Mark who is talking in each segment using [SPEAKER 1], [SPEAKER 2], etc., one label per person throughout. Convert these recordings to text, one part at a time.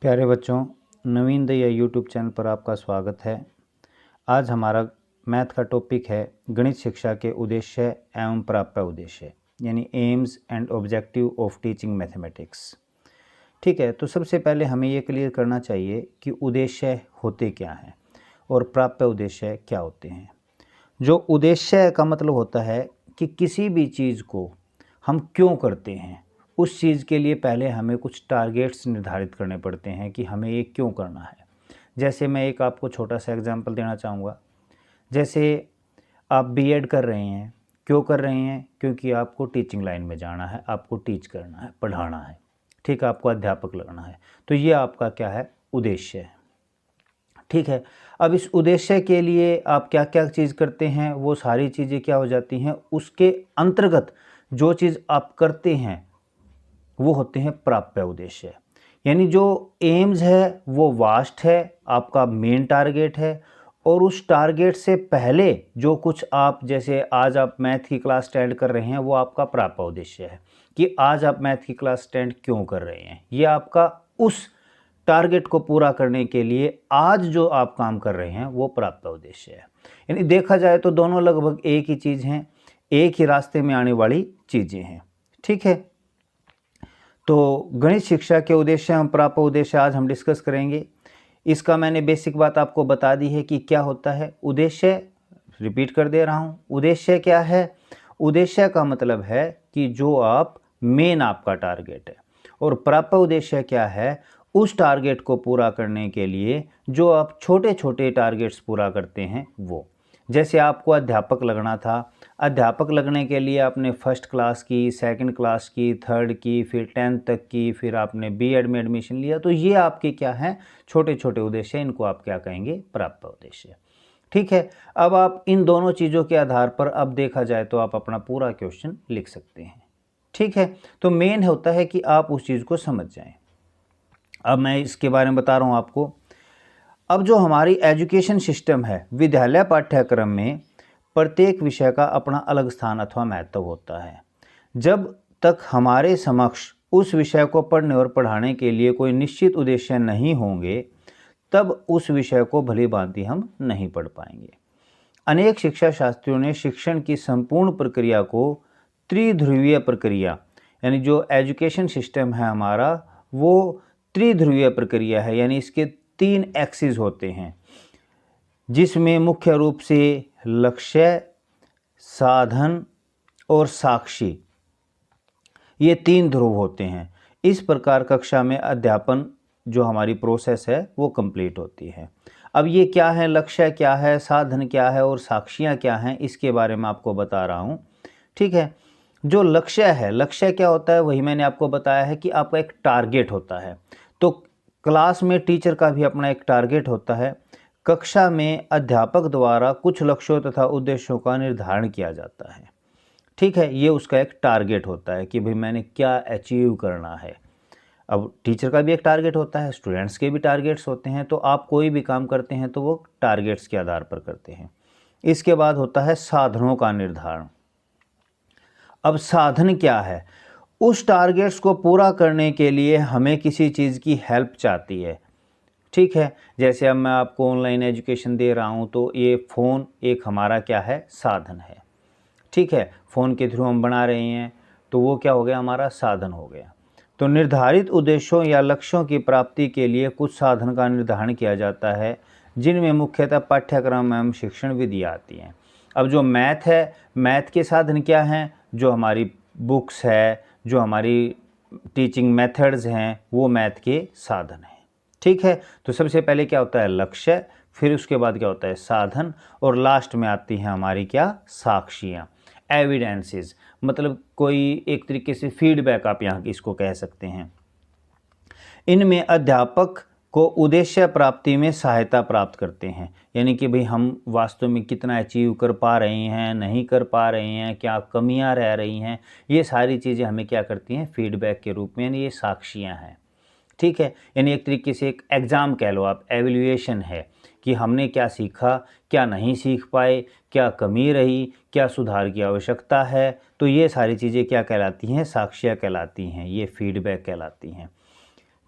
[SPEAKER 1] प्यारे बच्चों, नवीन दैया यूट्यूब चैनल पर आपका स्वागत है। आज हमारा मैथ का टॉपिक है गणित शिक्षा के उद्देश्य एवं प्राप्य उद्देश्य, यानी AIIMS and objective of teaching mathematics. ठीक है, तो सबसे पहले हमें ये क्लियर करना चाहिए कि उद्देश्य होते क्या हैं और प्राप्य उद्देश्य क्या होते हैं। जो उद्देश्य का मतलब होता है कि किसी भी चीज़ को हम क्यों करते हैं, उस चीज़ के लिए पहले हमें कुछ टारगेट्स निर्धारित करने पड़ते हैं कि हमें ये क्यों करना है। जैसे मैं एक आपको छोटा सा एग्जांपल देना चाहूँगा। जैसे आप बीएड कर रहे हैं, क्यों कर रहे हैं? क्योंकि आपको टीचिंग लाइन में जाना है, आपको टीच करना है, पढ़ाना है, ठीक है, आपको अध्यापक लगना है। तो ये आपका क्या है? उद्देश्य है। ठीक है, अब इस उद्देश्य के लिए आप क्या क्या चीज़ करते हैं, वो सारी चीज़ें क्या हो जाती हैं, उसके अंतर्गत जो चीज़ आप करते हैं वो होते हैं प्राप्य उद्देश्य। यानी जो एम्स है वो वास्ट है, आपका मेन टारगेट है, और उस टारगेट से पहले जो कुछ आप, जैसे आज आप मैथ की क्लास अटेंड कर रहे हैं, वो आपका प्राप्य उद्देश्य है कि आज आप मैथ की क्लास अटेंड क्यों कर रहे हैं। ये आपका उस टारगेट को पूरा करने के लिए आज जो आप काम कर रहे हैं वो प्राप्य उद्देश्य है। यानी देखा जाए तो दोनों लगभग एक ही चीज़ हैं, एक ही रास्ते में आने वाली चीज़ें हैं। ठीक है, तो गणित शिक्षा के उद्देश्य एवं प्राप्य उद्देश्य आज हम डिस्कस करेंगे। इसका मैंने बेसिक बात आपको बता दी है कि क्या होता है उद्देश्य। रिपीट कर दे रहा हूँ, उद्देश्य क्या है? उद्देश्य का मतलब है कि जो आप मेन आपका टारगेट है, और प्राप्य उद्देश्य क्या है? उस टारगेट को पूरा करने के लिए जो आप छोटे छोटे टारगेट्स पूरा करते हैं वो। जैसे आपको अध्यापक लगना था, अध्यापक लगने के लिए आपने फर्स्ट क्लास की, सेकंड क्लास की, थर्ड की, फिर 10th तक की, फिर आपने बीएड में एडमिशन लिया। तो ये आपके क्या हैं? छोटे छोटे उद्देश्य, इनको आप क्या कहेंगे? प्राप्य उद्देश्य। ठीक है, अब आप इन दोनों चीज़ों के आधार पर अब देखा जाए तो आप अपना पूरा क्वेश्चन लिख सकते हैं। ठीक है, तो मेन होता है कि आप उस चीज़ को समझ जाएं। अब मैं इसके बारे में बता रहा हूँ आपको। अब जो हमारी एजुकेशन सिस्टम है, विद्यालय पाठ्यक्रम में प्रत्येक विषय का अपना अलग स्थान अथवा महत्व होता है। जब तक हमारे समक्ष उस विषय को पढ़ने और पढ़ाने के लिए कोई निश्चित उद्देश्य नहीं होंगे, तब उस विषय को भली भांति हम नहीं पढ़ पाएंगे। अनेक शिक्षा शास्त्रियों ने शिक्षण की संपूर्ण प्रक्रिया को त्रिध्रुवीय प्रक्रिया, यानी जो एजुकेशन सिस्टम है हमारा वो त्रिध्रुवीय प्रक्रिया है, यानी इसके 3 एक्सिस होते हैं, जिसमें मुख्य रूप से लक्ष्य, साधन और साक्षी, ये 3 ध्रुव होते हैं। इस प्रकार कक्षा में अध्यापन जो हमारी प्रोसेस है वो कंप्लीट होती है। अब ये क्या है, लक्ष्य क्या है, साधन क्या है और साक्षियाँ क्या हैं, इसके बारे में आपको बता रहा हूँ। ठीक है, जो लक्ष्य है, लक्ष्य क्या होता है वही मैंने आपको बताया है कि आपका एक टारगेट होता है। तो क्लास में टीचर का भी अपना एक टारगेट होता है। कक्षा में अध्यापक द्वारा कुछ लक्ष्यों तथा उद्देश्यों का निर्धारण किया जाता है। ठीक है, ये उसका एक टारगेट होता है कि भाई मैंने क्या अचीव करना है। अब टीचर का भी एक टारगेट होता है, स्टूडेंट्स के भी टारगेट्स होते हैं। तो आप कोई भी काम करते हैं तो वो टारगेट्स के आधार पर करते हैं। इसके बाद होता है साधनों का निर्धारण। अब साधन क्या है? उस टारगेट्स को पूरा करने के लिए हमें किसी चीज़ की हेल्प चाहती है। ठीक है, जैसे अब मैं आपको ऑनलाइन एजुकेशन दे रहा हूँ, तो ये फ़ोन एक हमारा क्या है? साधन है। ठीक है, फ़ोन के थ्रू हम बना रहे हैं, तो वो क्या हो गया? हमारा साधन हो गया। तो निर्धारित उद्देश्यों या लक्ष्यों की प्राप्ति के लिए कुछ साधन का निर्धारण किया जाता है, जिनमें मुख्यतः पाठ्यक्रम एवं शिक्षण विधियाँ आती हैं। अब जो मैथ है, मैथ के साधन क्या हैं? जो हमारी बुक्स है, जो हमारी टीचिंग मेथड्स हैं, वो मैथ के साधन हैं। ठीक है, तो सबसे पहले क्या होता है? लक्ष्य, फिर उसके बाद क्या होता है? साधन, और लास्ट में आती हैं हमारी क्या? साक्षियाँ, एविडेंसेस, मतलब कोई एक तरीके से फीडबैक आप यहाँ इसको कह सकते हैं। इनमें अध्यापक को उद्देश्य प्राप्ति में सहायता प्राप्त करते हैं, यानी कि भाई हम वास्तव में कितना अचीव कर पा रहे हैं, नहीं कर पा रहे हैं, क्या कमियां रह रही हैं, ये सारी चीज़ें हमें क्या करती हैं? फीडबैक के रूप में, यानी ये साक्षियाँ हैं। ठीक है, यानी एक तरीके से एक एग्ज़ाम कह लो आप, एवल्यूएशन है कि हमने क्या सीखा, क्या नहीं सीख पाए, क्या कमी रही, क्या सुधार की आवश्यकता है। तो ये सारी चीज़ें क्या कहलाती हैं? साक्ष्य कहलाती हैं, ये फीडबैक कहलाती हैं।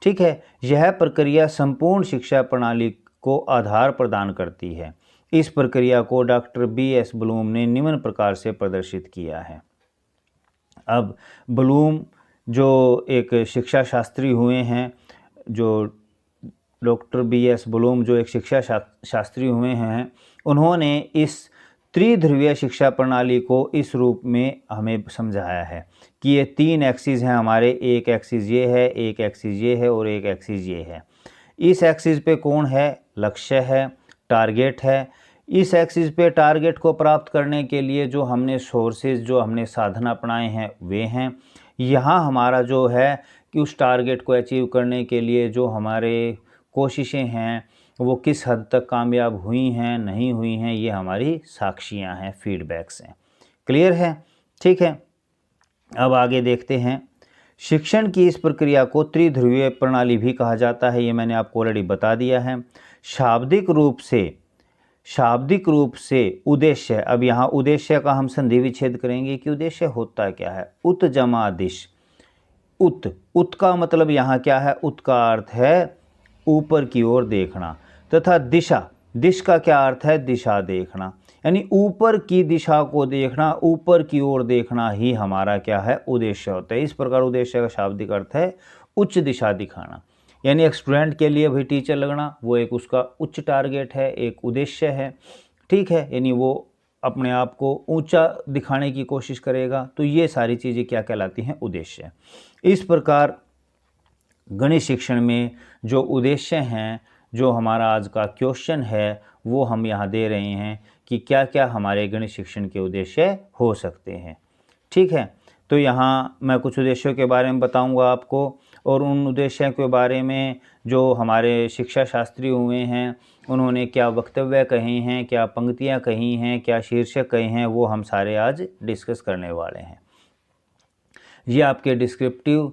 [SPEAKER 1] ठीक है, यह प्रक्रिया संपूर्ण शिक्षा प्रणाली को आधार प्रदान करती है। इस प्रक्रिया को डॉक्टर B.S. ब्लूम ने निम्न प्रकार से प्रदर्शित किया है। अब ब्लूम जो एक शिक्षा शास्त्री हुए हैं, जो डॉक्टर B.S. ब्लूम जो एक शिक्षा शास्त्री हुए हैं, उन्होंने इस त्रिध्रुवीय शिक्षा प्रणाली को इस रूप में हमें समझाया है कि ये 3 एक्सिस हैं हमारे, एक एक्सिस ये है, एक एक्सिस ये है और एक एक्सिस ये है। इस एक्सिस पे कौन है? लक्ष्य है, टारगेट है। इस एक्सिस पे टारगेट को प्राप्त करने के लिए जो हमने सोर्सेज, जो हमने साधन अपनाए हैं वे हैं। यहाँ हमारा जो है कि उस टारगेट को अचीव करने के लिए जो हमारे कोशिशें हैं वो किस हद तक कामयाब हुई हैं, नहीं हुई हैं, ये हमारी साक्षियाँ हैं, फीडबैक्स हैं। क्लियर है? ठीक है, अब आगे देखते हैं। शिक्षण की इस प्रक्रिया को त्रिध्रुवीय प्रणाली भी कहा जाता है, ये मैंने आपको ऑलरेडी बता दिया है। शाब्दिक रूप से उद्देश्य, अब यहाँ उद्देश्य का हम संधि विच्छेद करेंगे कि उद्देश्य होता क्या है। उत जमा दिश, उत का मतलब यहाँ क्या है? उत का अर्थ है ऊपर की ओर देखना, तथा दिश का क्या अर्थ है? दिशा देखना, यानी ऊपर की दिशा को देखना, ऊपर की ओर देखना ही हमारा क्या है? उद्देश्य होता है। इस प्रकार उद्देश्य का शाब्दिक अर्थ है उच्च दिशा दिखाना, यानी एक स्टूडेंट के लिए भी टीचर लगना वो एक उसका उच्च टारगेट है, एक उद्देश्य है। ठीक है, यानी वो अपने आप को ऊंचा दिखाने की कोशिश करेगा। तो ये सारी चीज़ें क्या कहलाती हैं? उद्देश्य। इस प्रकार गणित शिक्षण में जो उद्देश्य हैं, जो हमारा आज का क्वेश्चन है वो हम यहाँ दे रहे हैं कि क्या क्या हमारे गणित शिक्षण के उद्देश्य हो सकते हैं। ठीक है, तो यहाँ मैं कुछ उद्देश्यों के बारे में बताऊंगा आपको, और उन उद्देश्यों के बारे में जो हमारे शिक्षा शास्त्री हुए हैं उन्होंने क्या वक्तव्य कहे हैं, क्या पंक्तियाँ कही हैं, क्या शीर्षक कहे हैं, वो हम सारे आज डिस्कस करने वाले हैं। ये आपके डिस्क्रिप्टिव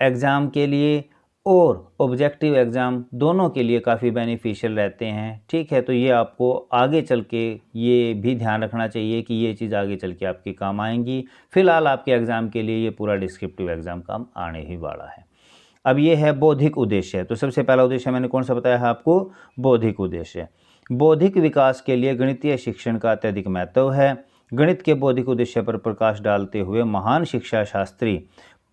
[SPEAKER 1] एग्ज़ाम के लिए और ऑब्जेक्टिव एग्ज़ाम दोनों के लिए काफ़ी बेनिफिशियल रहते हैं। ठीक है, तो ये आपको आगे चल के ये भी ध्यान रखना चाहिए कि ये चीज़ आगे चल के आपके काम आएंगी। फ़िलहाल आपके एग्ज़ाम के लिए ये पूरा डिस्क्रिप्टिव एग्ज़ाम काम आने ही वाला है। अब ये है बौद्धिक उद्देश्य। तो सबसे पहला उद्देश्य मैंने कौन सा बताया है आपको? बौद्धिक उद्देश्य। बौद्धिक विकास के लिए गणितीय शिक्षण का अत्यधिक महत्व है। गणित के बौद्धिक उद्देश्य पर प्रकाश डालते हुए महान शिक्षा शास्त्री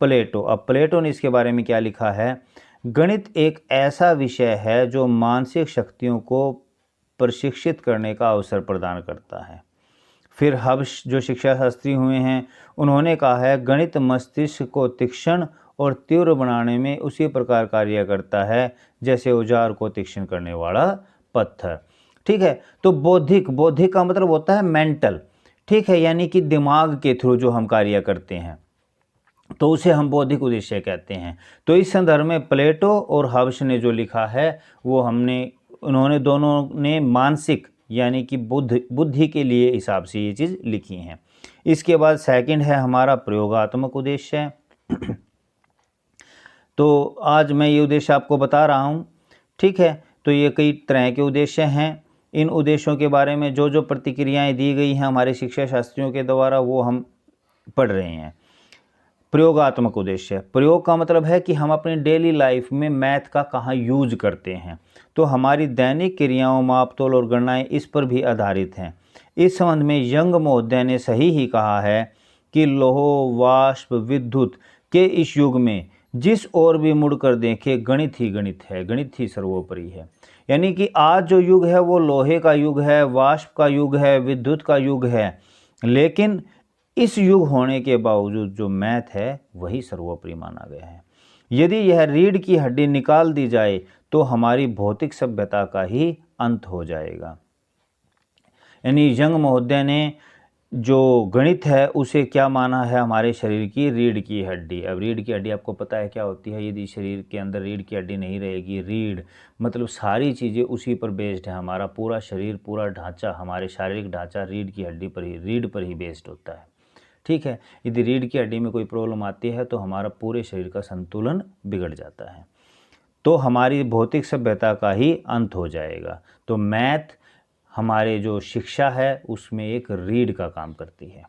[SPEAKER 1] प्लेटो, अब प्लेटो ने इसके बारे में क्या लिखा है? गणित एक ऐसा विषय है जो मानसिक शक्तियों को प्रशिक्षित करने का अवसर प्रदान करता है। फिर हब्स जो शिक्षा शास्त्री हुए हैं उन्होंने कहा है गणित मस्तिष्क को तीक्ष्ण और तीव्र बनाने में उसी प्रकार कार्य करता है जैसे औजार को तीक्ष्ण करने वाला पत्थर। ठीक है, तो बौद्धिक का मतलब होता है मेंटल। ठीक है, यानी कि दिमाग के थ्रू जो हम कार्य करते हैं तो उसे हम बौद्धिक उद्देश्य कहते हैं। तो इस संदर्भ में प्लेटो और हब्स ने जो लिखा है वो उन्होंने दोनों ने मानसिक यानी कि बुद्धि के लिए हिसाब से ये चीज़ लिखी हैं। इसके बाद सेकंड है हमारा प्रयोगात्मक उद्देश्य। तो आज मैं ये उद्देश्य आपको बता रहा हूँ। ठीक है, तो ये कई तरह के उद्देश्य हैं। इन उद्देश्यों के बारे में जो जो प्रतिक्रियाएं दी गई हैं हमारे शिक्षा शास्त्रियों के द्वारा वो हम पढ़ रहे हैं। प्रयोगात्मक उद्देश्य, प्रयोग का मतलब है कि हम अपनी डेली लाइफ में मैथ का कहाँ यूज करते हैं। तो हमारी दैनिक क्रियाओं, मापतोल और गणनाएं इस पर भी आधारित हैं। इस संबंध में यंग महोदय ने सही ही कहा है कि लौह, वाष्प, विद्युत के इस युग में जिस ओर भी मुड़कर देखें गणित ही गणित है, गणित ही सर्वोपरि है। यानी कि आज जो युग है वो लोहे का युग है, वाष्प का युग है, विद्युत का युग है, लेकिन इस युग होने के बावजूद जो मैथ है वही सर्वोपरि माना गया है। यदि यह रीढ़ की हड्डी निकाल दी जाए तो हमारी भौतिक सभ्यता का ही अंत हो जाएगा। यानी यंग महोदय ने जो गणित है उसे क्या माना है? हमारे शरीर की रीढ़ की हड्डी। अब रीढ़ की हड्डी आपको पता है क्या होती है? यदि शरीर के अंदर रीढ़ की हड्डी नहीं रहेगी, रीढ़ मतलब सारी चीज़ें उसी पर बेस्ड है। हमारा पूरा शरीर, पूरा ढांचा, हमारे शारीरिक ढांचा रीढ़ की हड्डी पर ही, रीढ़ पर ही बेस्ड होता है। ठीक है, यदि रीढ़ की हड्डी में कोई प्रॉब्लम आती है तो हमारा पूरे शरीर का संतुलन बिगड़ जाता है, तो हमारी भौतिक सभ्यता का ही अंत हो जाएगा। तो मैथ हमारे जो शिक्षा है उसमें एक रीढ़ का काम करती है।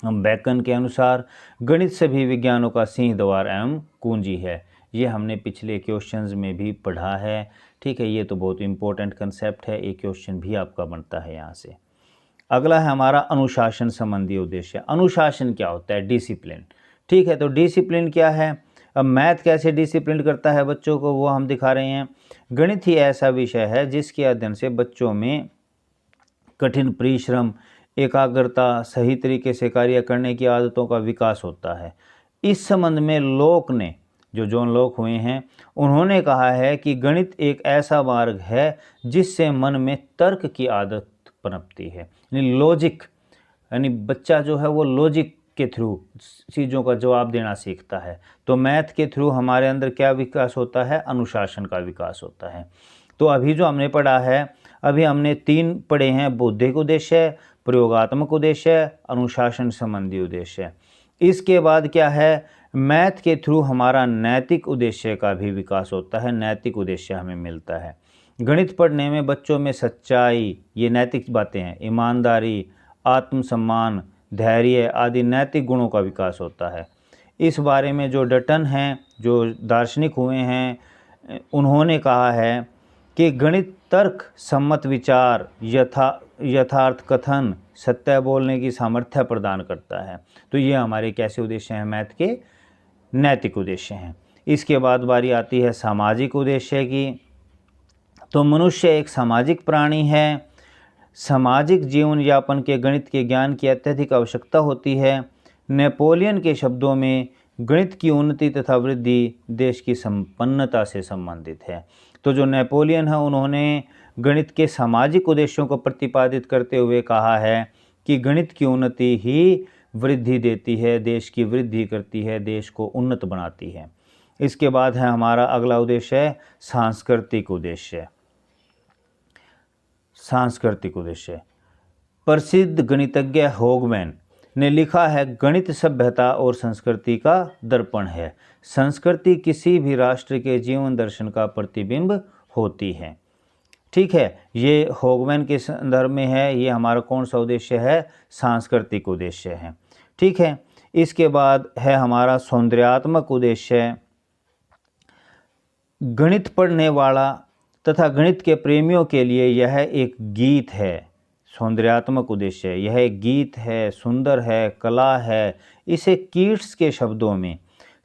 [SPEAKER 1] हम बैकन के अनुसार गणित सभी विज्ञानों का सिंह द्वार एवं कुंजी है। ये हमने पिछले क्वेश्चंस में भी पढ़ा है। ठीक है, ये तो बहुत इंपॉर्टेंट कंसेप्ट है, एक क्वेश्चन भी आपका बनता है यहाँ से। अगला है हमारा अनुशासन संबंधी उद्देश्य। अनुशासन क्या होता है? डिसिप्लिन। ठीक है, तो डिसिप्लिन क्या है? अब मैथ कैसे डिसिप्लिन करता है बच्चों को, वो हम दिखा रहे हैं। गणित ही ऐसा विषय है जिसके अध्ययन से बच्चों में कठिन परिश्रम, एकाग्रता, सही तरीके से कार्य करने की आदतों का विकास होता है। इस संबंध में लोक ने, जो जॉन लॉक हुए हैं, उन्होंने कहा है कि गणित एक ऐसा मार्ग है जिससे मन में तर्क की आदत पनपती है, यानी लॉजिक, यानी बच्चा जो है वो लॉजिक के थ्रू चीज़ों का जवाब देना सीखता है। तो मैथ के थ्रू हमारे अंदर क्या विकास होता है? अनुशासन का विकास होता है। तो अभी जो हमने पढ़ा है, अभी हमने 3 पढ़े हैं, बौद्धिक उद्देश्य, प्रयोगात्मक उद्देश्य, अनुशासन संबंधी उद्देश्य। इसके बाद क्या है? मैथ के थ्रू हमारा नैतिक उद्देश्य का भी विकास होता है, नैतिक उद्देश्य हमें मिलता है। गणित पढ़ने में बच्चों में सच्चाई, ये नैतिक बातें हैं, ईमानदारी, आत्मसम्मान, धैर्य आदि नैतिक गुणों का विकास होता है। इस बारे में जो डटन हैं, जो दार्शनिक हुए हैं, उन्होंने कहा है कि गणित तर्क सम्मत विचार, यथार्थ कथन, सत्य बोलने की सामर्थ्य प्रदान करता है। तो ये हमारे कैसे उद्देश्य हैं? मैथ के नैतिक उद्देश्य हैं। इसके बाद बारी आती है सामाजिक उद्देश्य की। तो मनुष्य एक सामाजिक प्राणी है। सामाजिक जीवन यापन के गणित के ज्ञान की अत्यधिक आवश्यकता होती है। नेपोलियन के शब्दों में गणित की उन्नति तथा वृद्धि देश की संपन्नता से संबंधित है। तो जो नेपोलियन है, उन्होंने गणित के सामाजिक उद्देश्यों को प्रतिपादित करते हुए कहा है कि गणित की उन्नति ही वृद्धि देती है, देश की वृद्धि करती है, देश को उन्नत बनाती है। इसके बाद है हमारा अगला उद्देश्य सांस्कृतिक उद्देश्य। सांस्कृतिक उद्देश्य प्रसिद्ध गणितज्ञ होगमैन ने लिखा है, गणित सभ्यता और संस्कृति का दर्पण है। संस्कृति किसी भी राष्ट्र के जीवन दर्शन का प्रतिबिंब होती है। ठीक है, ये होगमैन के संदर्भ में है। ये हमारा कौन सा उद्देश्य है? सांस्कृतिक उद्देश्य है। ठीक है, इसके बाद है हमारा सौंदर्यात्मक उद्देश्य। गणित पढ़ने वाला तथा गणित के प्रेमियों के लिए यह एक गीत है। सौंदर्यात्मक उद्देश्य, यह एक गीत है, सुंदर है, कला है। इसे कीट्स के शब्दों में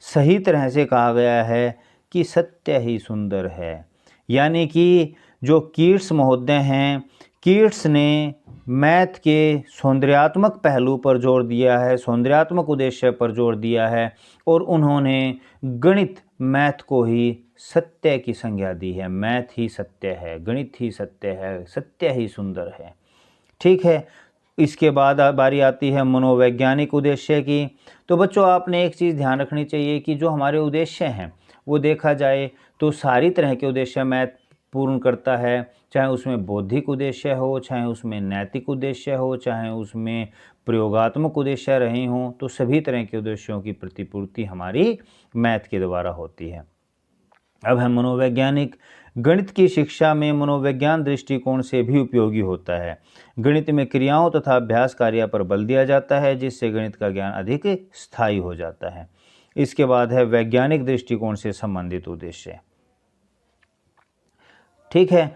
[SPEAKER 1] सही तरह से कहा गया है कि सत्य ही सुंदर है। यानी कि जो कीट्स महोदय हैं, कीट्स ने मैथ के सौंदर्यात्मक पहलू पर जोर दिया है, सौंदर्यात्मक उद्देश्य पर जोर दिया है, और उन्होंने गणित, मैथ को ही सत्य की संज्ञा दी है। मैथ ही सत्य है, गणित ही सत्य है, सत्य ही सुंदर है। ठीक है, इसके बाद बारी आती है मनोवैज्ञानिक उद्देश्य की। तो बच्चों, आपने एक चीज़ ध्यान रखनी चाहिए कि जो हमारे उद्देश्य हैं, वो देखा जाए तो सारी तरह के उद्देश्य मैथ पूर्ण करता है। चाहे उसमें बौद्धिक उद्देश्य हो, चाहे उसमें नैतिक उद्देश्य हो, चाहे उसमें प्रयोगात्मक उद्देश्य रहे हों, तो सभी तरह के उद्देश्यों की प्रतिपूर्ति हमारी मैथ के द्वारा होती है। अब है मनोवैज्ञानिक। गणित की शिक्षा में मनोविज्ञान दृष्टिकोण से भी उपयोगी होता है। गणित में क्रियाओं तथा अभ्यास कार्य पर बल दिया जाता है, जिससे गणित का ज्ञान अधिक स्थायी हो जाता है। इसके बाद है वैज्ञानिक दृष्टिकोण से संबंधित उद्देश्य। ठीक है,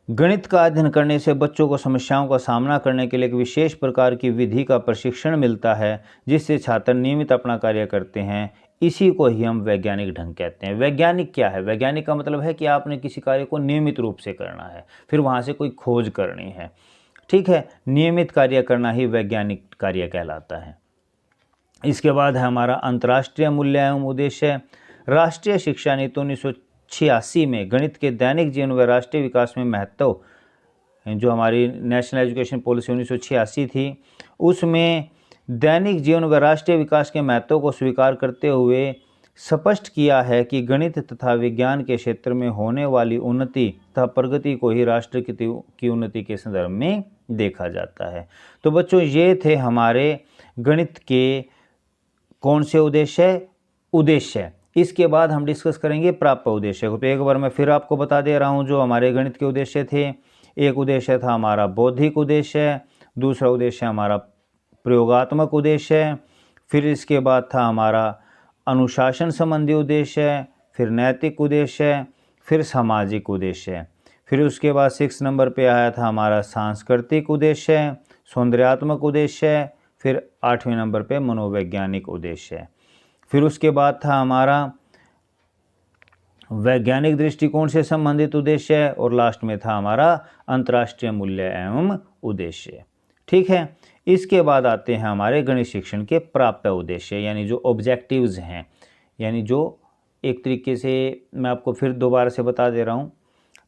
[SPEAKER 1] गणित का अध्ययन करने से बच्चों को समस्याओं का सामना करने के लिए एक विशेष प्रकार की विधि का प्रशिक्षण मिलता है, जिससे छात्र नियमित अपना कार्य करते हैं। इसी को ही हम वैज्ञानिक ढंग कहते हैं। वैज्ञानिक क्या है? वैज्ञानिक का मतलब है कि आपने किसी कार्य को नियमित रूप से करना है, फिर वहाँ से कोई खोज करनी है। ठीक है, नियमित कार्य करना ही वैज्ञानिक कार्य कहलाता है। इसके बाद है हमारा अंतर्राष्ट्रीय मूल्य एवं उद्देश्य। राष्ट्रीय शिक्षा नीति 1986 में गणित के दैनिक जीवन व राष्ट्रीय विकास में महत्व, जो हमारी नेशनल एजुकेशन पॉलिसी 1986 थी, उसमें दैनिक जीवन व राष्ट्रीय विकास के महत्व को स्वीकार करते हुए स्पष्ट किया है कि गणित तथा विज्ञान के क्षेत्र में होने वाली उन्नति तथा प्रगति को ही राष्ट्र की उन्नति के संदर्भ में देखा जाता है। तो बच्चों, ये थे हमारे गणित के कौन से उद्देश्य। इसके बाद हम डिस्कस करेंगे प्राप्य उद्देश्य को। तो एक बार मैं फिर आपको बता दे रहा हूँ जो हमारे गणित के उद्देश्य थे। एक उद्देश्य था हमारा बौद्धिक उद्देश्य, दूसरा उद्देश्य हमारा प्रयोगात्मक उद्देश्य, फिर इसके बाद था हमारा अनुशासन संबंधी उद्देश्य, फिर नैतिक उद्देश्य, फिर सामाजिक उद्देश्य। फिर उसके बाद 6 नंबर पे आया था हमारा सांस्कृतिक उद्देश्य, सौंदर्यात्मक उद्देश्य, फिर 8वें नंबर पे मनोवैज्ञानिक उद्देश्य। फिर उसके बाद था हमारा वैज्ञानिक दृष्टिकोण से संबंधित उद्देश्य और लास्ट में था हमारा अंतर्राष्ट्रीय मूल्य एवं उद्देश्य। ठीक है, इसके बाद आते हैं हमारे गणित शिक्षण के प्राप्य उद्देश्य, यानी जो ऑब्जेक्टिव्स हैं, यानी जो एक तरीके से मैं आपको फिर दोबारा से बता दे रहा हूँ।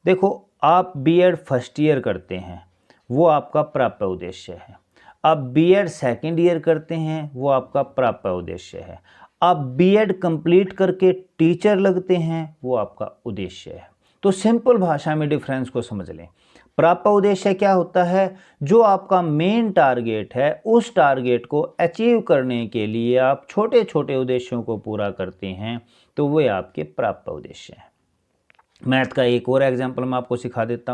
[SPEAKER 1] देखो, आप बीएड फर्स्ट ईयर करते हैं, वो आपका प्राप्य उद्देश्य है। आप बीएड सेकेंड ईयर करते हैं, वो आपका प्राप्य उद्देश्य है। आप बीएड कंप्लीट करके टीचर लगते हैं, वो आपका उद्देश्य है। तो सिंपल भाषा में डिफरेंस को समझ लें। प्राप्य उद्देश्य क्या होता है? जो आपका मेन टारगेट है, उस टारगेट को अचीव करने के लिए आप छोटे छोटे उद्देश्यों को पूरा करते हैं, तो वे आपके प्राप्य उद्देश्य हैं। मैथ का एक और एग्जाम्पल मैं आपको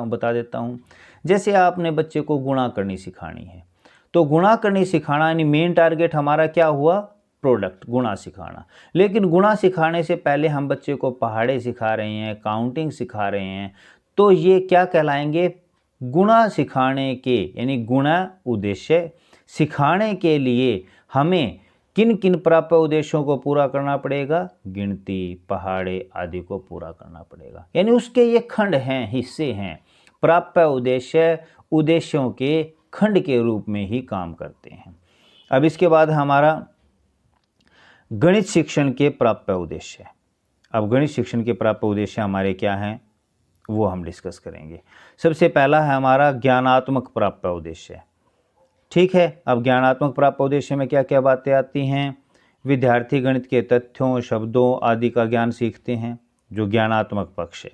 [SPEAKER 1] बता देता हूँ। जैसे आपने बच्चे को गुणा करनी सिखानी है, तो गुणा करनी सिखाना यानी मेन टारगेट हमारा क्या हुआ? प्रोडक्ट, गुणा सिखाना। लेकिन गुणा सिखाने से पहले हम बच्चे को पहाड़े सिखा रहे हैं, काउंटिंग सिखा रहे हैं, तो ये क्या कहलाएंगे? गुणा सिखाने के, यानी गुणा उद्देश्य सिखाने के लिए हमें किन किन प्राप्य उद्देश्यों को पूरा करना पड़ेगा? गिनती, पहाड़े आदि को पूरा करना पड़ेगा। यानी उसके ये खंड हैं, हिस्से हैं। प्राप्य उद्देश्य उद्देश्यों के खंड के रूप में ही काम करते हैं। अब इसके बाद हमारा गणित शिक्षण के प्राप्य उद्देश्य। अब गणित शिक्षण के प्राप्य उद्देश्य हमारे क्या हैं, वो हम डिस्कस करेंगे। सबसे पहला है हमारा ज्ञानात्मक प्राप्य उद्देश्य। ठीक है, अब ज्ञानात्मक प्राप्य उद्देश्य में क्या क्या बातें आती हैं? विद्यार्थी गणित के तथ्यों, शब्दों आदि का ज्ञान सीखते हैं, जो ज्ञानात्मक पक्ष है।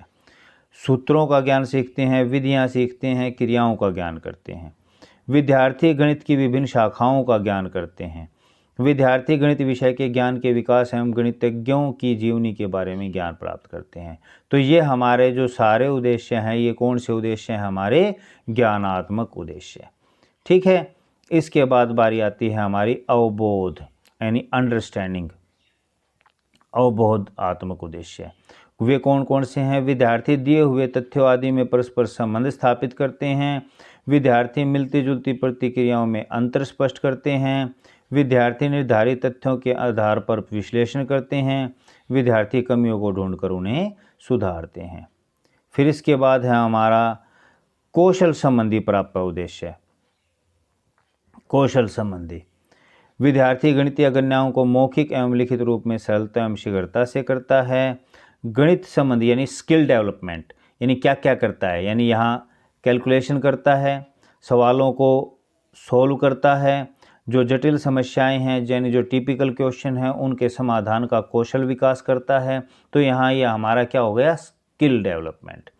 [SPEAKER 1] सूत्रों का ज्ञान सीखते हैं, विधियां सीखते हैं, क्रियाओं का ज्ञान करते हैं। विद्यार्थी गणित की विभिन्न शाखाओं का ज्ञान करते हैं। विद्यार्थी गणित विषय के ज्ञान के विकास एवं गणितज्ञों की जीवनी के बारे में ज्ञान प्राप्त करते हैं। तो ये हमारे जो सारे उद्देश्य हैं, ये कौन से उद्देश्य हैं? हमारे ज्ञानात्मक उद्देश्य। ठीक है, इसके बाद बारी आती है हमारी अवबोध, यानी अंडरस्टैंडिंग, अवबोधात्मक उद्देश्य। वे कौन कौन से हैं? विद्यार्थी दिए हुए तथ्यों आदि में परस्पर संबंध स्थापित करते हैं। विद्यार्थी मिलती जुलती प्रतिक्रियाओं में अंतर स्पष्ट करते हैं। विद्यार्थी निर्धारित तथ्यों के आधार पर विश्लेषण करते हैं। विद्यार्थी कमियों को ढूंढकर उन्हें सुधारते हैं। फिर इसके बाद है हमारा कौशल संबंधी प्राप्य उद्देश्य। कौशल संबंधी, विद्यार्थी गणितीय गणनाओं को मौखिक एवं लिखित रूप में सरलता एवं शीघ्रता से करता है। गणित संबंधी यानी स्किल डेवलपमेंट, यानी क्या क्या करता है? यानी यहाँ कैलकुलेशन करता है, सवालों को सॉल्व करता है, जो जटिल समस्याएं हैं यानी जो टिपिकल क्वेश्चन हैं उनके समाधान का कौशल विकास करता है। तो यहाँ ये हमारा क्या हो गया? Skill development.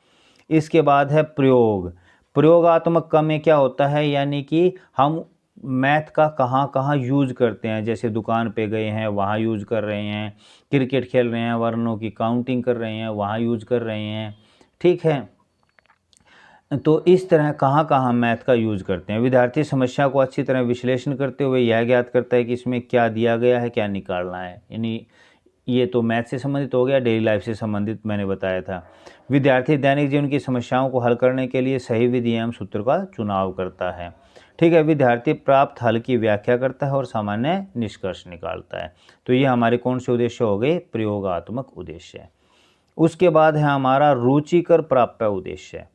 [SPEAKER 1] इसके बाद है प्रयोग। प्रयोगात्मक का में क्या होता है? यानी कि हम मैथ का कहाँ कहाँ यूज करते हैं। जैसे दुकान पे गए हैं, वहाँ यूज कर रहे हैं। क्रिकेट खेल रहे हैं, वर्णों की काउंटिंग कर रहे हैं, वहाँ यूज कर रहे हैं। ठीक है, तो इस तरह कहाँ कहाँ मैथ का यूज करते हैं। विद्यार्थी समस्या को अच्छी तरह विश्लेषण करते हुए यह ज्ञात करता है कि इसमें क्या दिया गया है, क्या निकालना है। यानी ये तो मैथ से संबंधित हो गया, डेली लाइफ से संबंधित मैंने बताया था। विद्यार्थी दैनिक जीवन की समस्याओं को हल करने के लिए सही विधि एवं सूत्र का चुनाव करता है। ठीक है, विद्यार्थी प्राप्त हल की व्याख्या करता है और सामान्य निष्कर्ष निकालता है। तो ये हमारे कौन से उद्देश्य हो गए? प्रयोगात्मक उद्देश्य। उसके बाद है हमारा रुचिकर प्राप्य उद्देश्य।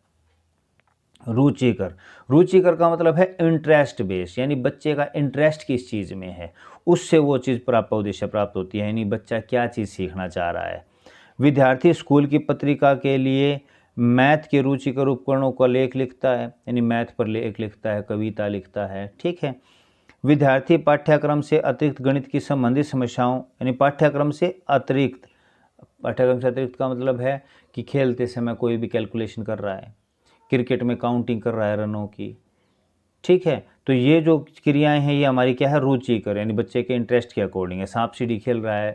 [SPEAKER 1] रुचिकर, रुचिकर का मतलब है इंटरेस्ट बेस, यानी बच्चे का इंटरेस्ट किस चीज़ में है, उससे वो चीज़ प्राप्त उद्देश्य प्राप्त होती है। यानी बच्चा क्या चीज़ सीखना चाह रहा है। विद्यार्थी स्कूल की पत्रिका के लिए मैथ के रुचिकर उपकरणों का लेख लिखता है, यानी मैथ पर लेख लिखता है, कविता लिखता है। ठीक है, विद्यार्थी पाठ्यक्रम से अतिरिक्त गणित की संबंधित समस्याओं, यानी पाठ्यक्रम से अतिरिक्त का मतलब है कि खेलते समय कोई भी कैलकुलेशन कर रहा है, क्रिकेट में काउंटिंग कर रहा है रनों की। ठीक है, तो ये जो क्रियाएं हैं ये हमारी क्या है? रुचिकर, यानी बच्चे के इंटरेस्ट के अकॉर्डिंग है। सांप सीढ़ी खेल रहा है,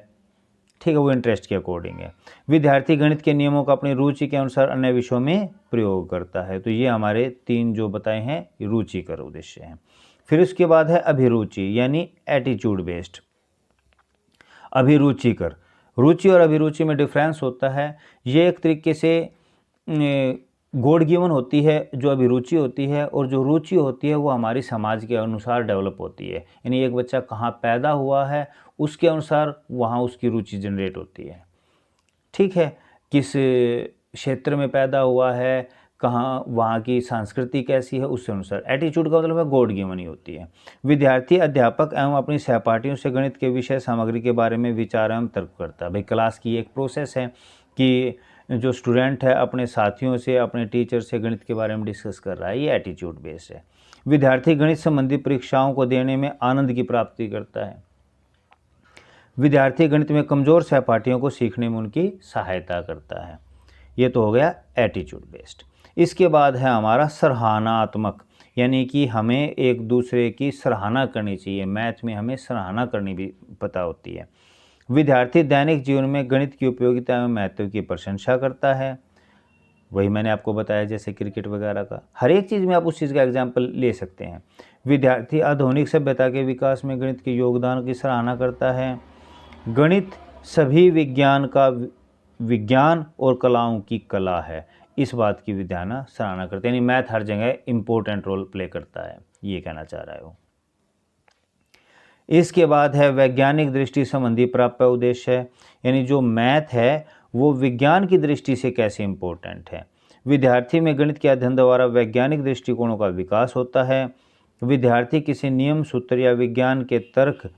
[SPEAKER 1] ठीक है, वो इंटरेस्ट के अकॉर्डिंग है। विद्यार्थी गणित के नियमों का अपनी रुचि के अनुसार अन्य विषयों में प्रयोग करता है। तो ये हमारे 3 जो बताए हैं रुचिकर उद्देश्य हैं। फिर उसके बाद है अभिरुचि, यानी एटीट्यूड बेस्ड। अभिरुचिकर, रुचि और अभिरुचि में डिफरेंस होता है। ये एक तरीके से गॉड गिवन होती है जो अभिरुचि होती है, और जो रुचि होती है वो हमारी समाज के अनुसार डेवलप होती है। यानी एक बच्चा कहाँ पैदा हुआ है उसके अनुसार वहाँ उसकी रुचि जनरेट होती है। ठीक है, किस क्षेत्र में पैदा हुआ है, कहाँ वहाँ की संस्कृति कैसी है, उसके अनुसार। एटीट्यूड का मतलब है गॉड गिवन ही होती है। विद्यार्थी अध्यापक एवं अपनी सहपाठियों से गणित के विषय सामग्री के बारे में विचार एवं तर्क करता है। भाई क्लास की एक प्रोसेस है कि जो स्टूडेंट है अपने साथियों से, अपने टीचर से गणित के बारे में डिस्कस कर रहा है, ये एटीट्यूड बेस्ड है। विद्यार्थी गणित संबंधी परीक्षाओं को देने में आनंद की प्राप्ति करता है। विद्यार्थी गणित में कमज़ोर सहपाठियों को सीखने में उनकी सहायता करता है। ये तो हो गया एटीट्यूड बेस्ड। इसके बाद है हमारा सराहनात्मक, यानी कि हमें एक दूसरे की सराहना करनी चाहिए। मैथ में हमें सराहना करनी भी पता होती है। विद्यार्थी दैनिक जीवन में गणित की उपयोगिता एवं महत्व की प्रशंसा करता है। वही मैंने आपको बताया जैसे क्रिकेट वगैरह का, हर एक चीज़ में आप उस चीज़ का एग्जाम्पल ले सकते हैं। विद्यार्थी आधुनिक सभ्यता के विकास में गणित के योगदान की सराहना करता है। गणित सभी विज्ञान और कलाओं की कला है, इस बात की विद्यार्थी सराहना करते हैं। यानी मैथ हर जगह इम्पोर्टेंट रोल प्ले करता है, ये कहना चाह रहा है वो। इसके बाद है वैज्ञानिक दृष्टि संबंधी प्राप्य उद्देश्य है, यानी जो मैथ है वो विज्ञान की दृष्टि से कैसे इम्पोर्टेंट है। विद्यार्थी में गणित के अध्ययन द्वारा वैज्ञानिक दृष्टिकोणों का विकास होता है। विद्यार्थी किसी नियम, सूत्र या विज्ञान के तर्क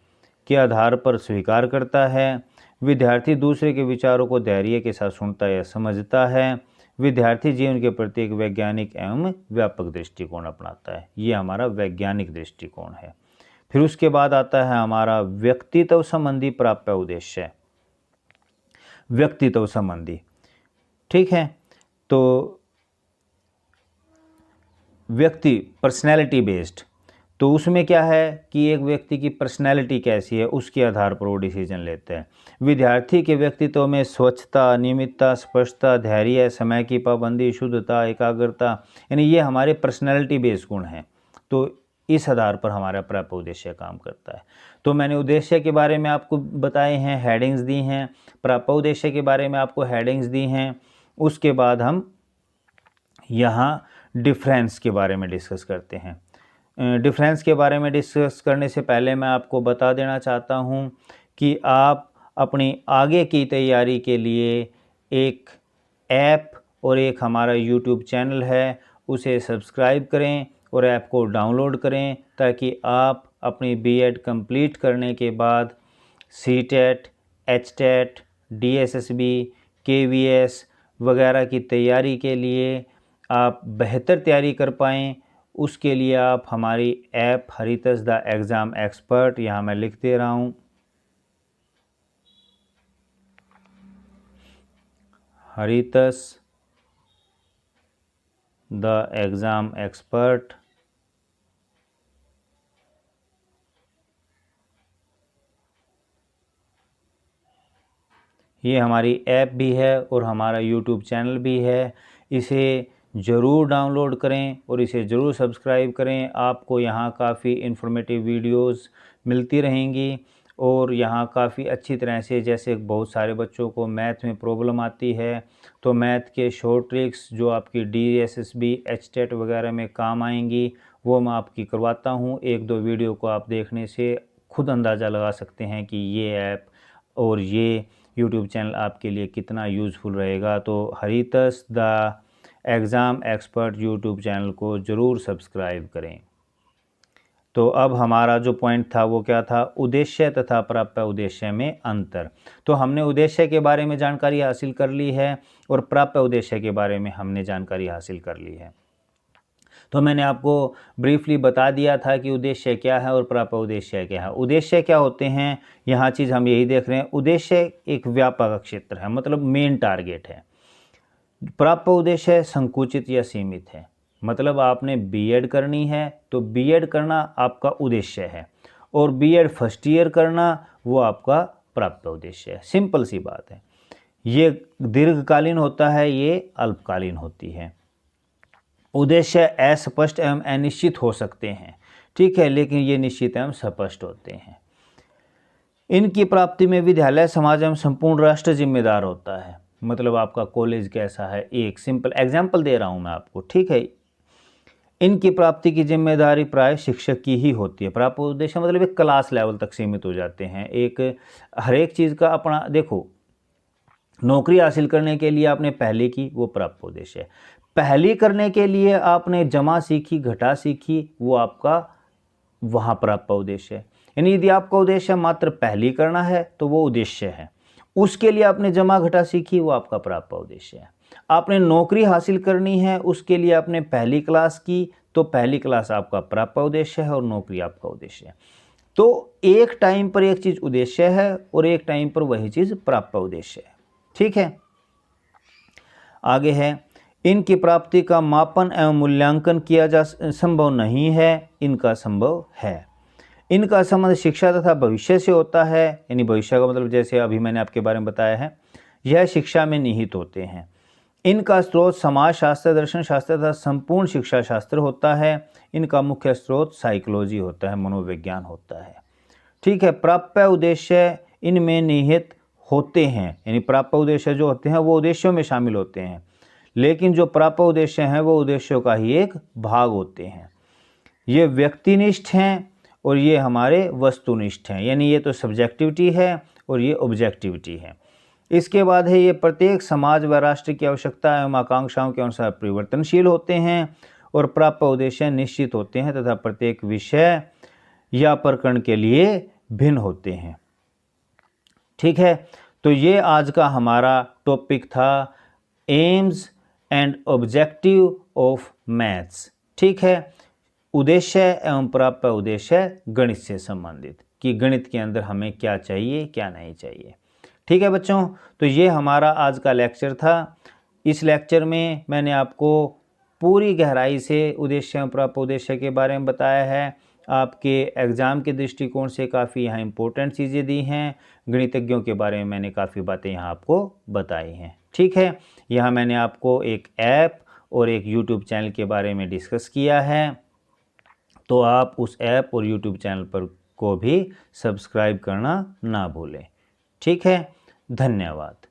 [SPEAKER 1] के आधार पर स्वीकार करता है। विद्यार्थी दूसरे के विचारों को धैर्य के साथ सुनता या समझता है। विद्यार्थी जीवन के प्रति एक वैज्ञानिक एवं व्यापक दृष्टिकोण अपनाता है। ये हमारा वैज्ञानिक दृष्टिकोण है। फिर उसके बाद आता है हमारा व्यक्तित्व संबंधी प्राप्य उद्देश्य। व्यक्तित्व संबंधी, ठीक है, तो व्यक्ति पर्सनैलिटी बेस्ड, तो उसमें क्या है कि एक व्यक्ति की पर्सनैलिटी कैसी है उसके आधार पर वो डिसीजन लेते हैं। विद्यार्थी के व्यक्तित्व में स्वच्छता, नियमितता, स्पष्टता, धैर्य, समय की पाबंदी, शुद्धता, एकाग्रता, यानी ये हमारे पर्सनैलिटी बेस्ड गुण हैं। तो इस आधार पर हमारा प्राप्य उद्देश्य काम करता है। तो मैंने उद्देश्य के बारे में आपको बताए हैं, हेडिंग्स दी हैं, प्राप्य उद्देश्य के बारे में आपको हेडिंग्स दी हैं। उसके बाद हम यहाँ डिफरेंस के बारे में डिस्कस करते हैं। डिफरेंस के बारे में डिस्कस करने से पहले मैं आपको बता देना चाहता हूँ कि आप अपनी आगे की तैयारी के लिए एक ऐप और एक हमारा यूट्यूब चैनल है, उसे सब्सक्राइब करें और ऐप को डाउनलोड करें, ताकि आप अपनी बीएड कंप्लीट करने के बाद सीटेट, एचटेट, डीएसएसबी, केवीएस वगैरह की तैयारी के लिए आप बेहतर तैयारी कर पाएँ। उसके लिए आप हमारी ऐप हरितस द एग्ज़ाम एक्सपर्ट, यहाँ मैं लिख दे रहा हूँ, हरितस द एग्ज़ाम एक्सपर्ट, ये हमारी ऐप भी है और हमारा यूट्यूब चैनल भी है। इसे ज़रूर डाउनलोड करें और इसे ज़रूर सब्सक्राइब करें। आपको यहाँ काफ़ी इन्फॉर्मेटिव वीडियोस मिलती रहेंगी और यहाँ काफ़ी अच्छी तरह से, जैसे बहुत सारे बच्चों को मैथ में प्रॉब्लम आती है, तो मैथ के शॉर्ट ट्रिक्स जो आपकी डीएसएसबी, एचटेट वगैरह में काम आएंगी, वो मैं आपकी करवाता हूँ। एक दो वीडियो को आप देखने से खुद अंदाज़ा लगा सकते हैं कि ये ऐप और ये यूट्यूब चैनल आपके लिए कितना यूज़फुल रहेगा। तो Haritas the exam expert YouTube channel को ज़रूर सब्सक्राइब करें। तो अब हमारा जो पॉइंट था वो क्या था, उद्देश्य तथा प्राप्य उद्देश्य में अंतर। तो हमने उद्देश्य के बारे में जानकारी हासिल कर ली है और प्राप्य उद्देश्य के बारे में हमने जानकारी हासिल कर ली है। तो मैंने आपको ब्रीफली बता दिया था कि उद्देश्य क्या है और प्राप्य उद्देश्य क्या है। उद्देश्य क्या होते हैं, यहाँ चीज़ हम यही देख रहे हैं। उद्देश्य एक व्यापक क्षेत्र है, मतलब मेन टारगेट है। प्राप्य उद्देश्य संकुचित या सीमित है, मतलब आपने बीएड करनी है तो बीएड करना आपका उद्देश्य है, और बीएड फर्स्ट ईयर करना वो आपका प्राप्य उद्देश्य है। सिंपल सी बात है। ये दीर्घकालीन होता है, ये अल्पकालीन होती है। उद्देश्य अस्पष्ट एवं अनिश्चित हो सकते हैं, ठीक है, लेकिन ये निश्चित एवं स्पष्ट होते हैं। इनकी प्राप्ति में विद्यालय समाज एवं संपूर्ण राष्ट्र जिम्मेदार होता है। मतलब आपका कॉलेज कैसा है, एक सिंपल एग्जाम्पल दे रहा हूँ मैं आपको, ठीक है। इनकी प्राप्ति की जिम्मेदारी प्राय शिक्षक की ही होती है। प्राप्त उद्देश्य मतलब एक क्लास लेवल तक सीमित हो जाते हैं। एक हर एक चीज़ का अपना देखो, नौकरी हासिल करने के लिए आपने पहली की, वो प्राप्त उद्देश्य है। पहली करने के लिए आपने जमा सीखी, घटा सीखी, वो आपका वहाँ प्राप्त उद्देश्य है। यानी यदि आपका उद्देश्य मात्र पहली करना है तो वो उद्देश्य है। उसके लिए आपने जमा घटा सीखी, वो आपका प्राप्त उद्देश्य है। आपने नौकरी हासिल करनी है, उसके लिए आपने पहली क्लास की, तो पहली क्लास आपका प्राप्त उद्देश्य है और नौकरी आपका उद्देश्य है। तो एक टाइम पर एक चीज़ उद्देश्य है और एक टाइम पर वही चीज़ प्राप्त उद्देश्य है, ठीक है। आगे है, इनकी प्राप्ति का मापन एवं मूल्यांकन किया जा संभव नहीं है, इनका संभव है। इनका संबंध शिक्षा तथा भविष्य से होता है, यानी भविष्य का मतलब जैसे अभी मैंने आपके बारे में बताया है, यह शिक्षा में निहित होते हैं। इनका स्रोत समाज शास्त्र, दर्शन शास्त्र तथा संपूर्ण शिक्षा शास्त्र होता है। इनका मुख्य स्रोत साइकोलॉजी होता है, मनोविज्ञान होता है, ठीक है। प्राप्य उद्देश्य इनमें निहित होते हैं, यानी प्राप्य उद्देश्य जो होते हैं वो उद्देश्यों में शामिल होते हैं, लेकिन जो प्राप्य उद्देश्य हैं वो उद्देश्यों का ही एक भाग होते हैं। ये व्यक्तिनिष्ठ हैं और ये हमारे वस्तुनिष्ठ हैं, यानी ये तो सब्जेक्टिविटी है और ये ऑब्जेक्टिविटी है। इसके बाद है, ये प्रत्येक समाज व राष्ट्र की आवश्यकता एवं आकांक्षाओं के अनुसार परिवर्तनशील होते हैं और प्राप्य उद्देश्य निश्चित होते हैं तथा प्रत्येक विषय या प्रकरण के लिए भिन्न होते हैं, ठीक है। तो ये आज का हमारा टॉपिक था, AIIMS and objective of maths, ठीक है। उद्देश्य एवं प्राप्य उद्देश्य गणित से संबंधित, कि गणित के अंदर हमें क्या चाहिए क्या नहीं चाहिए, ठीक है बच्चों। तो ये हमारा आज का लेक्चर था। इस लेक्चर में मैंने आपको पूरी गहराई से उद्देश्य एवं प्राप्य उद्देश्य के बारे में बताया है। आपके एग्ज़ाम के दृष्टिकोण से काफ़ी यहाँ इम्पोर्टेंट चीज़ें दी हैं। गणितज्ञों के बारे में मैंने काफ़ी बातें यहाँ आपको बताई हैं, ठीक है। यहाँ मैंने आपको एक ऐप और एक यूट्यूब चैनल के बारे में डिस्कस किया है, तो आप उस ऐप और यूट्यूब चैनल पर को भी सब्सक्राइब करना ना भूलें, ठीक है। धन्यवाद।